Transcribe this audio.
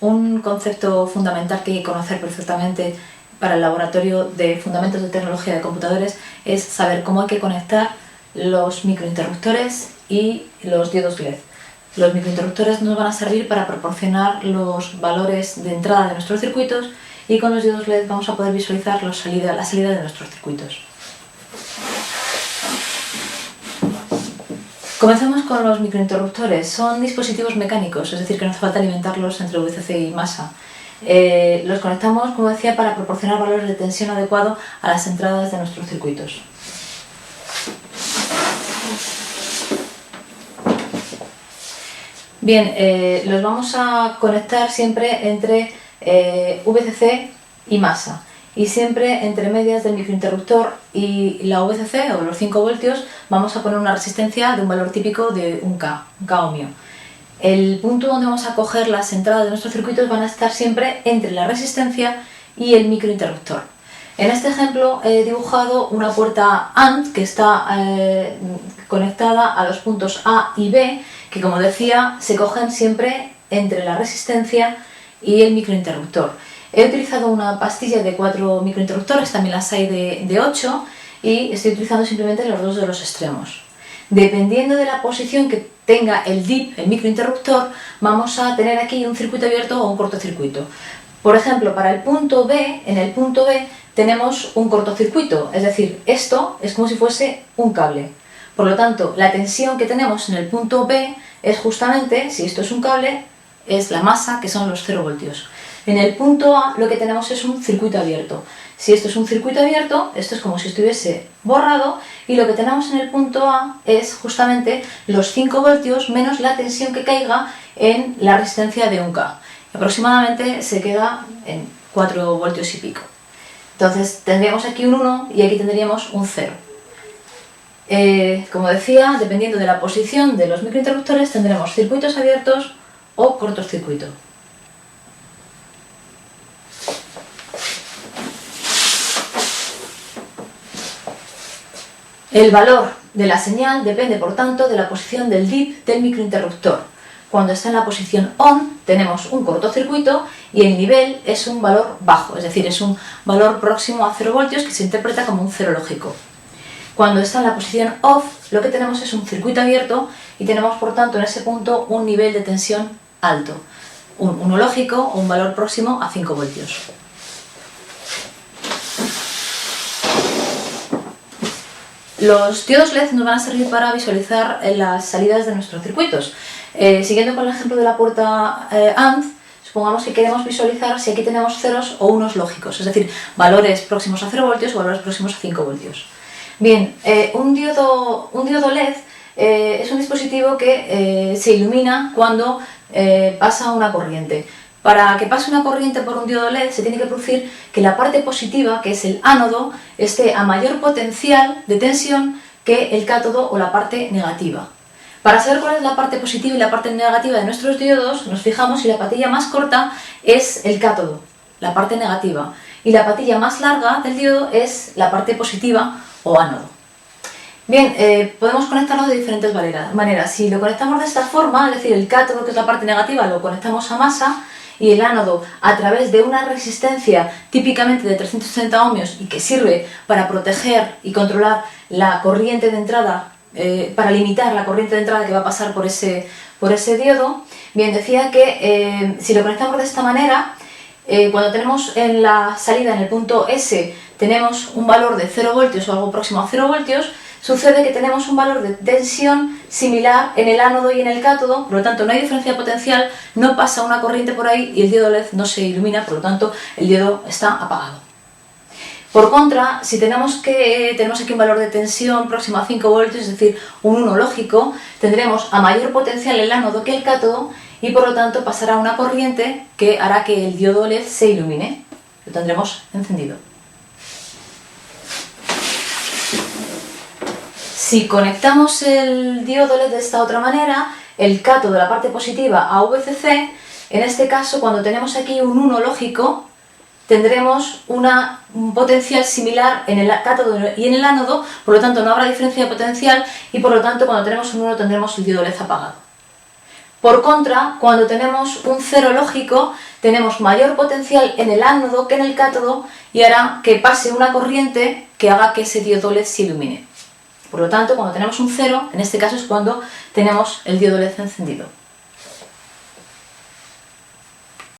Un concepto fundamental que hay que conocer perfectamente para el laboratorio de fundamentos de tecnología de computadores es saber cómo hay que conectar los microinterruptores y los diodos LED. Los microinterruptores nos van a servir para proporcionar los valores de entrada de nuestros circuitos y con los diodos LED vamos a poder visualizar la salida de nuestros circuitos. Comencemos con los microinterruptores. Son dispositivos mecánicos, es decir, que no hace falta alimentarlos entre VCC y masa. Los conectamos, como decía, para proporcionar valores de tensión adecuados a las entradas de nuestros circuitos. Bien, los vamos a conectar siempre entre VCC y masa y siempre entre medias del microinterruptor y la VCC o los 5 voltios vamos a poner una resistencia de un valor típico de 1K, 1K ohmio. El punto donde vamos a coger las entradas de nuestros circuitos van a estar siempre entre la resistencia y el microinterruptor. En este ejemplo he dibujado una puerta AND que está conectada a los puntos A y B, que como decía se cogen siempre entre la resistencia y el microinterruptor. He utilizado una pastilla de 4 microinterruptores, también las hay de 8, y estoy utilizando simplemente los dos de los extremos. Dependiendo de la posición que tenga el DIP, el microinterruptor, vamos a tener aquí un circuito abierto o un cortocircuito. Por ejemplo, para el punto B, en el punto B tenemos un cortocircuito, es decir, esto es como si fuese un cable. Por lo tanto, la tensión que tenemos en el punto B es justamente, si esto es un cable, es la masa, que son los 0 voltios. En el punto A lo que tenemos es un circuito abierto. Si esto es un circuito abierto, esto es como si estuviese borrado y lo que tenemos en el punto A es justamente los 5 voltios menos la tensión que caiga en la resistencia de 1K. Aproximadamente se queda en 4 voltios y pico. Entonces tendríamos aquí un 1 y aquí tendríamos un 0. Como decía, dependiendo de la posición de los microinterruptores tendremos circuitos abiertos o cortocircuito. El valor de la señal depende, por tanto, de la posición del DIP del microinterruptor. Cuando está en la posición ON tenemos un cortocircuito y el nivel es un valor bajo, es decir, es un valor próximo a 0 voltios que se interpreta como un cero lógico. Cuando está en la posición OFF lo que tenemos es un circuito abierto y tenemos, por tanto, en ese punto un nivel de tensión alto, un 1 lógico o un valor próximo a 5 voltios. Los diodos LED nos van a servir para visualizar las salidas de nuestros circuitos. Siguiendo con el ejemplo de la puerta AND, supongamos que queremos visualizar si aquí tenemos ceros o unos lógicos, es decir, valores próximos a 0 voltios o valores próximos a 5 voltios. Bien, un diodo LED es un dispositivo que se ilumina cuando pasa una corriente. Para que pase una corriente por un diodo LED se tiene que producir que la parte positiva, que es el ánodo, esté a mayor potencial de tensión que el cátodo o la parte negativa. Para saber cuál es la parte positiva y la parte negativa de nuestros diodos, nos fijamos si la patilla más corta es el cátodo, la parte negativa, y la patilla más larga del diodo es la parte positiva o ánodo. Bien, podemos conectarlo de diferentes maneras. Si lo conectamos de esta forma, es decir, el cátodo, que es la parte negativa, lo conectamos a masa, y el ánodo a través de una resistencia típicamente de 360 ohmios y que sirve para proteger y controlar la corriente de entrada, para limitar la corriente de entrada que va a pasar por ese diodo. Bien, decía que si lo conectamos de esta manera, cuando tenemos en la salida, en el punto S, tenemos un valor de 0 voltios o algo próximo a 0 voltios, sucede que tenemos un valor de tensión similar en el ánodo y en el cátodo, por lo tanto no hay diferencia potencial, no pasa una corriente por ahí y el diodo LED no se ilumina, por lo tanto el diodo está apagado. Por contra, si tenemos aquí un valor de tensión próximo a 5 voltios, es decir, un 1 lógico, tendremos a mayor potencial el ánodo que el cátodo y por lo tanto pasará una corriente que hará que el diodo LED se ilumine, lo tendremos encendido. Si conectamos el diodo LED de esta otra manera, el cátodo de la parte positiva a VCC, en este caso cuando tenemos aquí un 1 lógico, tendremos un potencial similar en el cátodo y en el ánodo, por lo tanto no habrá diferencia de potencial y por lo tanto cuando tenemos un 1 tendremos el diodo LED apagado. Por contra, cuando tenemos un cero lógico, tenemos mayor potencial en el ánodo que en el cátodo y hará que pase una corriente que haga que ese diodo LED se ilumine. Por lo tanto, cuando tenemos un cero, en este caso es cuando tenemos el diodo LED encendido.